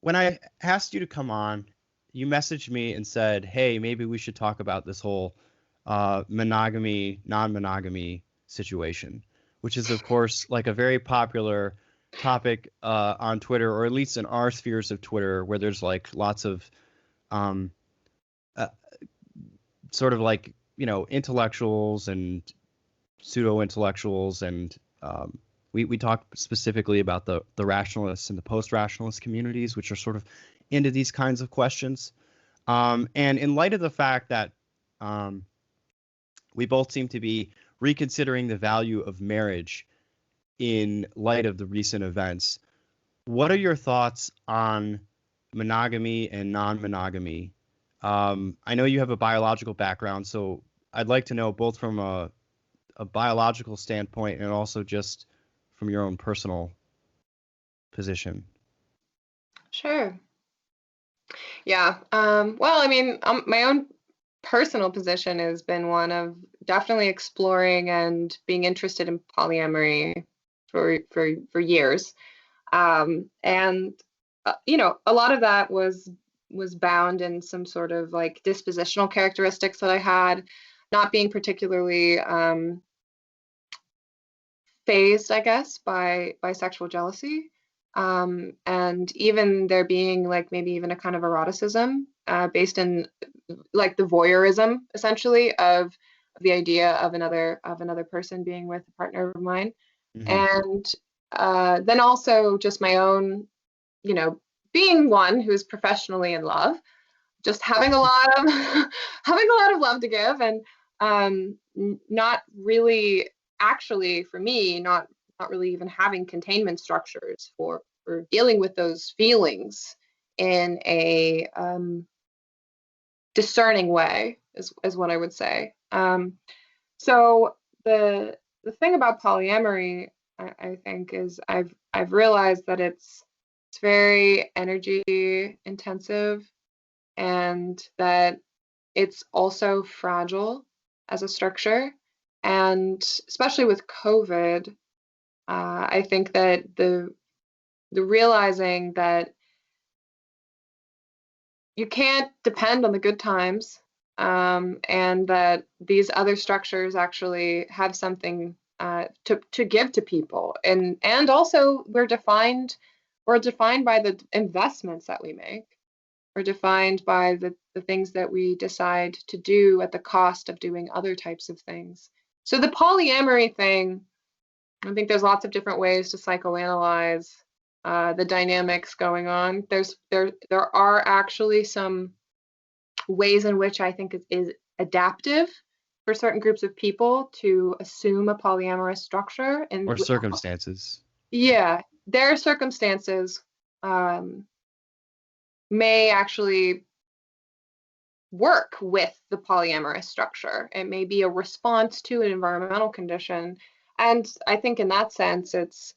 when I asked you to come on, you messaged me and said, "Hey, maybe we should talk about this whole monogamy, non-monogamy situation," which is, of course, like a very popular topic on Twitter, or at least in our spheres of Twitter, where there's like lots of um, uh, sort of like, intellectuals and pseudo-intellectuals, and we talked specifically about the rationalists and the post-rationalist communities, which are sort of into these kinds of questions. And in light of the fact that we both seem to be reconsidering the value of marriage in light of the recent events, what are your thoughts on monogamy and non-monogamy? I know you have a biological background, so I'd like to know both from a biological standpoint and also just from your own personal position. Sure. Yeah. Well, I mean, my own personal position has been one of definitely exploring and being interested in polyamory for years. And a lot of that was bound in some sort of like dispositional characteristics that I had, not being particularly phased, I guess, by sexual jealousy. And even there being like maybe even a kind of eroticism based in like the voyeurism essentially of the idea of another person being with a partner of mine. And then also just my own, being one who's professionally in love, just having a lot of having a lot of love to give, and not really actually for me not really even having containment structures for dealing with those feelings in a discerning way is what I would say. So the thing about polyamory, I think, is I've realized that it's very energy intensive, and that it's also fragile as a structure. And especially with COVID, I think that the realizing that you can't depend on the good times, and that these other structures actually have something to give to people, and also we're defined by the investments that we make. We're defined by the things that we decide to do at the cost of doing other types of things. So the polyamory thing, I think there's lots of different ways to psychoanalyze the dynamics going on. There are actually some ways in which I think is adaptive for certain groups of people to assume a polyamorous structure, or circumstances. Yeah, their circumstances may actually work with the polyamorous structure. It may be a response to an environmental condition. And I think in that sense, it's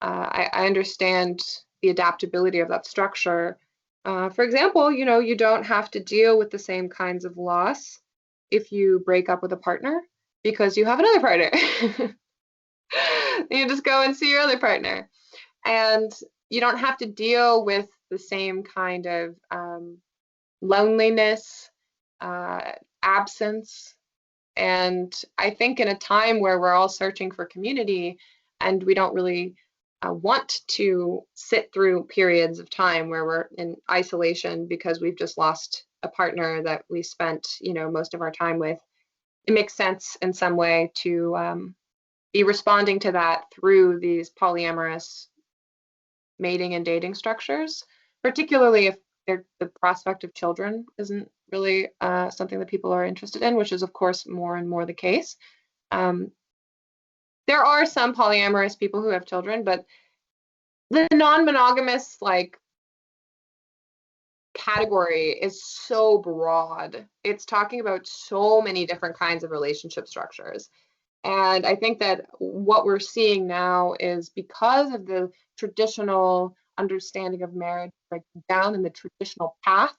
I understand the adaptability of that structure. For example, you don't have to deal with the same kinds of loss if you break up with a partner because you have another partner. You just go and see your other partner. And you don't have to deal with the same kind of loneliness, absence. And I think in a time where we're all searching for community and we don't really want to sit through periods of time where we're in isolation because we've just lost a partner that we spent, most of our time with, it makes sense in some way to be responding to that through these polyamorous mating and dating structures, particularly if the prospect of children isn't really something that people are interested in, which is of course more and more the case. There are some polyamorous people who have children, but the non-monogamous category is so broad. It's talking about so many different kinds of relationship structures. And I think that what we're seeing now is because of the traditional understanding of marriage breaking down in the traditional path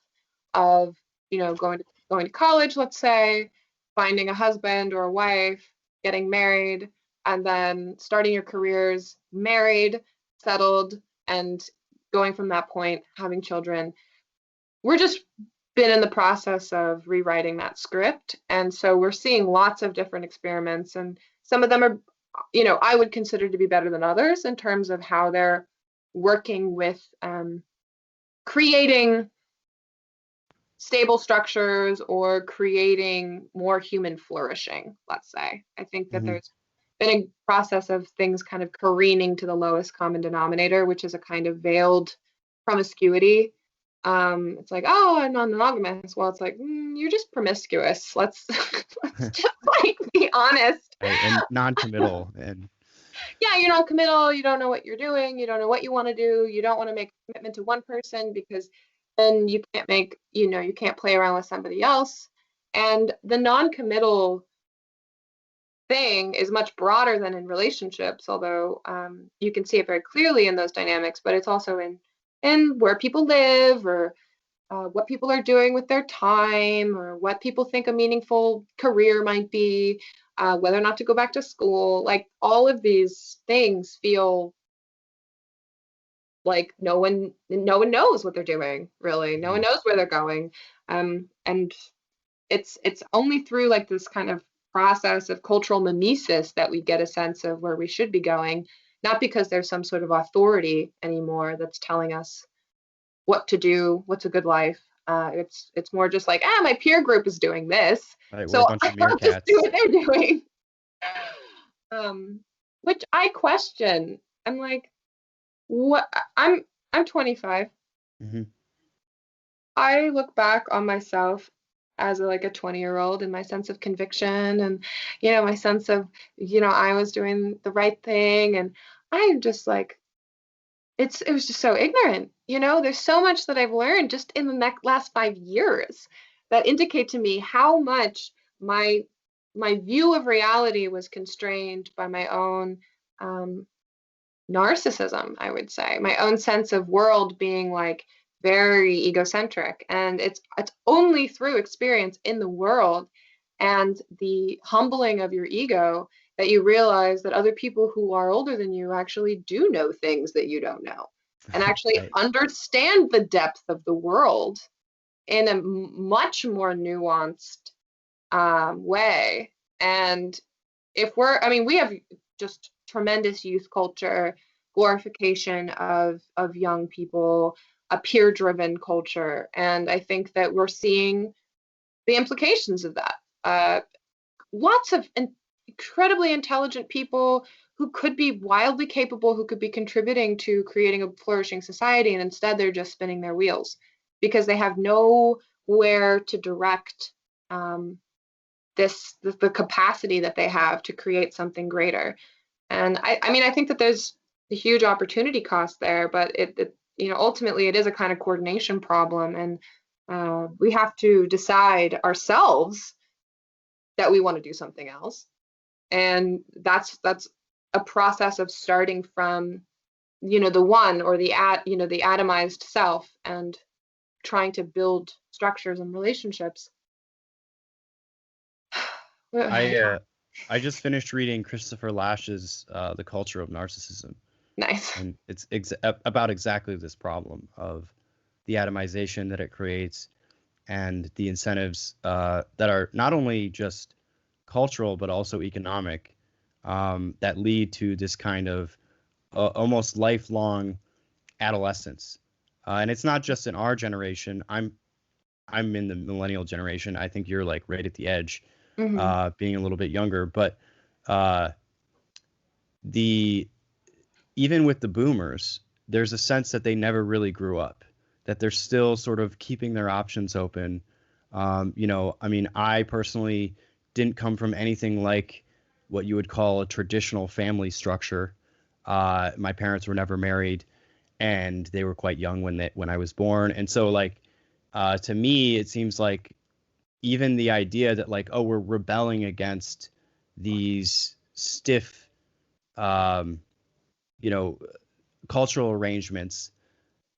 of, going to college, let's say, finding a husband or a wife, getting married, and then starting your careers married, settled, and going from that point, having children, we're just been in the process of rewriting that script. And so we're seeing lots of different experiments, and some of them are, I would consider to be better than others in terms of how they're working with creating stable structures or creating more human flourishing, let's say. I think that there's been a process of things kind of careening to the lowest common denominator, which is a kind of veiled promiscuity. It's like, oh, I'm non-monogamous. Well, it's like, you're just promiscuous. Let's just like be honest. Right, and non-committal. And yeah, you're not committal. You don't know what you're doing. You don't know what you want to do. You don't want to make a commitment to one person, because then you can't make, you can't play around with somebody else. And the non-committal thing is much broader than in relationships, although you can see it very clearly in those dynamics, but it's also in where people live, or what people are doing with their time, or what people think a meaningful career might be, whether or not to go back to school. Like, all of these things feel like no one knows what they're doing, really. No one knows where they're going. And it's only through like this kind of process of cultural mimesis that we get a sense of where we should be going, not because there's some sort of authority anymore that's telling us what to do, what's a good life. It's more just like, my peer group is doing this, right, so we're a bunch of I'll just do what meerkats. they're doing. Which I question. I'm like, what? I'm 25. Mm-hmm. I look back on myself as like a 20-year-old, and my sense of conviction, and my sense of I was doing the right thing, and I'm just like, it was just so ignorant. There's so much that I've learned just in the last 5 years that indicate to me how much my view of reality was constrained by my own narcissism, I would say, my own sense of world being like very egocentric. And it's only through experience in the world and the humbling of your ego that you realize that other people who are older than you actually do know things that you don't know, and actually Right. understand the depth of the world in a much more nuanced way. And we have just tremendous youth culture, glorification of young people, a peer-driven culture, and I think that we're seeing the implications of that. Lots of incredibly intelligent people who could be wildly capable, who could be contributing to creating a flourishing society, and instead they're just spinning their wheels because they have nowhere to direct the capacity that they have to create something greater. And I think that there's a huge opportunity cost there, but it ultimately it is a kind of coordination problem, and we have to decide ourselves that we want to do something else. And that's a process of starting from the one, or the the atomized self, and trying to build structures and relationships. I just finished reading Christopher Lash's The Culture of Narcissism, Nice. and it's about exactly this problem of the atomization that it creates, and the incentives that are not only just cultural but also economic, that lead to this kind of almost lifelong adolescence. And it's not just in our generation. I'm in the millennial generation. I think you're like right at the edge, Mm-hmm. being a little bit younger. But uh, the even with the boomers, there's a sense that they never really grew up, that they're still sort of keeping their options open. I personally didn't come from anything like what you would call a traditional family structure. My parents were never married, and they were quite young when I was born. And so, like, to me, it seems like even the idea that, like, oh, we're rebelling against these stiff, um, you know, cultural arrangements,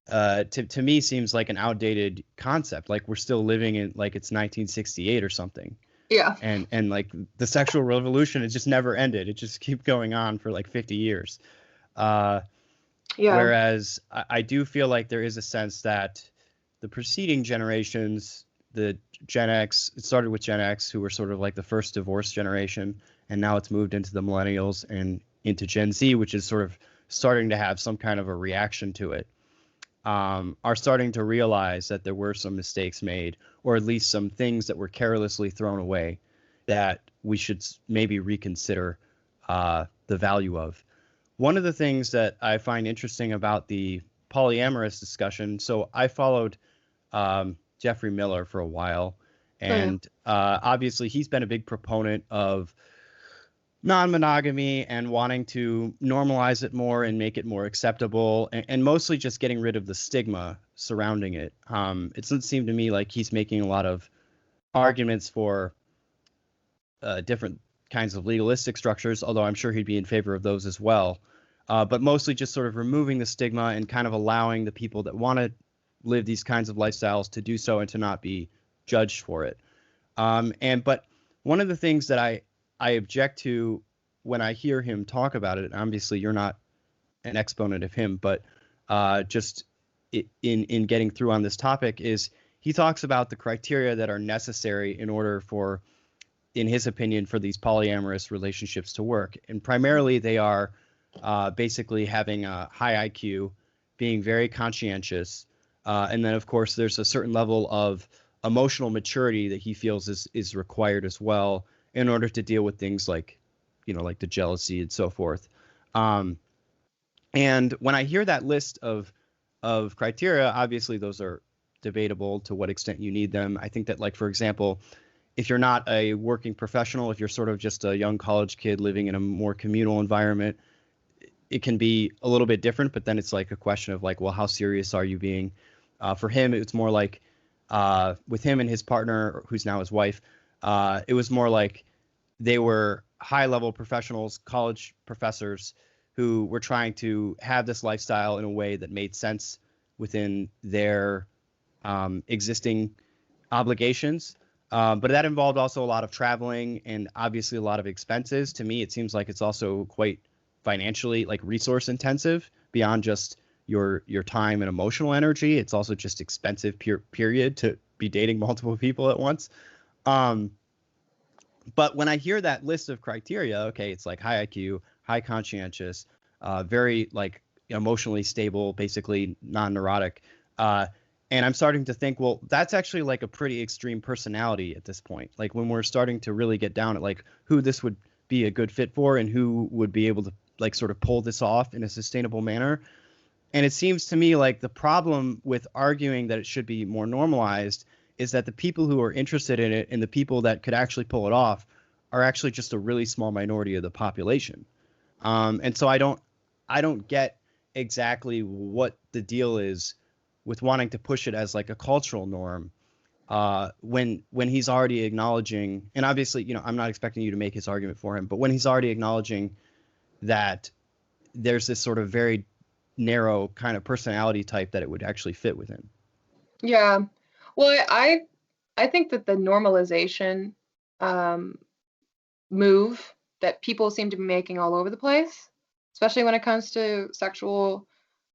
to me seems like an outdated concept. Like, we're still living in like it's 1968 or something. Yeah. And like the sexual revolution, it just never ended. It just keep going on for like 50 years. Yeah. Whereas I do feel like there is a sense that the preceding generations, the Gen X, it started with Gen X, who were sort of like the first divorce generation, and now it's moved into the millennials and into Gen Z, which is sort of starting to have some kind of a reaction to it, are starting to realize that there were some mistakes made, or at least some things that were carelessly thrown away that we should maybe reconsider the value of. One of the things that I find interesting about the polyamorous discussion, so I followed Jeffrey Miller for a while, Oh yeah. and obviously he's been a big proponent of non-monogamy and wanting to normalize it more and make it more acceptable, and mostly just getting rid of the stigma surrounding it. It doesn't seem to me like he's making a lot of arguments for different kinds of legalistic structures, although I'm sure he'd be in favor of those as well. But mostly just sort of removing the stigma and kind of allowing the people that want to live these kinds of lifestyles to do so and to not be judged for it. But one of the things that I object to when I hear him talk about it, and obviously you're not an exponent of him, but just in getting through on this topic, is he talks about the criteria that are necessary in order for, in his opinion, for these polyamorous relationships to work. And primarily they are basically having a high IQ, being very conscientious, and then of course there's a certain level of emotional maturity that he feels is required as well in order to deal with things like, like the jealousy and so forth. And when I hear that list of criteria, obviously those are debatable to what extent you need them. I think that, like, for example, if you're not a working professional, if you're sort of just a young college kid living in a more communal environment, it can be a little bit different, but then it's like a question of like, well, how serious are you being? For him, it's more like with him and his partner, who's now his wife, it was more like they were high-level professionals, college professors who were trying to have this lifestyle in a way that made sense within their existing obligations. But that involved also a lot of traveling and obviously a lot of expenses. To me, it seems like it's also quite financially, like, resource intensive beyond just your time and emotional energy. It's also just expensive period to be dating multiple people at once. But when I hear that list of criteria, okay, it's like high IQ, high conscientious, very like emotionally stable, basically non-neurotic. And I'm starting to think, well, that's actually like a pretty extreme personality at this point. Like when we're starting to really get down at like who this would be a good fit for and who would be able to like sort of pull this off in a sustainable manner. And it seems to me like the problem with arguing that it should be more normalized is that the people who are interested in it and the people that could actually pull it off are actually just a really small minority of the population. And so I don't get exactly what the deal is with wanting to push it as like a cultural norm when he's already acknowledging, and obviously, I'm not expecting you to make his argument for him, but when he's already acknowledging that there's this sort of very narrow kind of personality type that it would actually fit with him. Yeah. Well, I think that the normalization move that people seem to be making all over the place, especially when it comes to sexual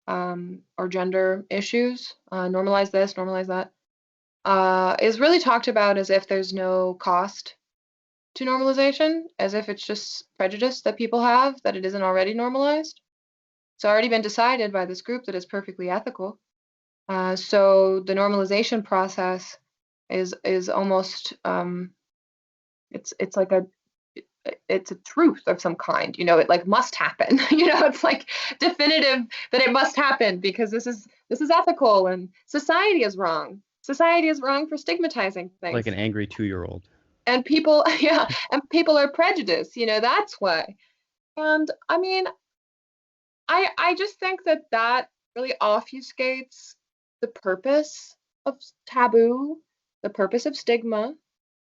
or gender issues, normalize this, normalize that, is really talked about as if there's no cost to normalization, as if it's just prejudice that people have, that it isn't already normalized. It's already been decided by this group that it's perfectly ethical. So the normalization process is almost it's like it's a truth of some kind, it like must happen. It's like definitive that it must happen because this is ethical, and society is wrong. Society is wrong for stigmatizing things. Like an angry 2-year-old. And people, yeah, and people are prejudiced, that's why. And I mean, I just think that really obfuscates the purpose of taboo, the purpose of stigma,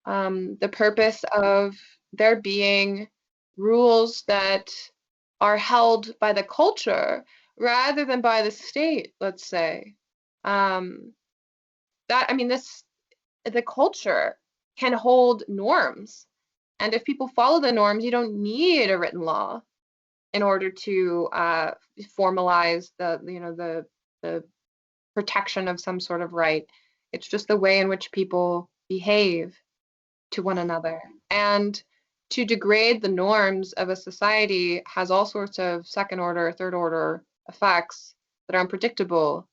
the purpose of there being rules that are held by the culture rather than by the state, let's say. The culture can hold norms. And if people follow the norms, you don't need a written law. in order to formalize the protection of some sort of right. It's just the way in which people behave to one another. And to degrade the norms of a society has all sorts of second order, third order effects that are unpredictable.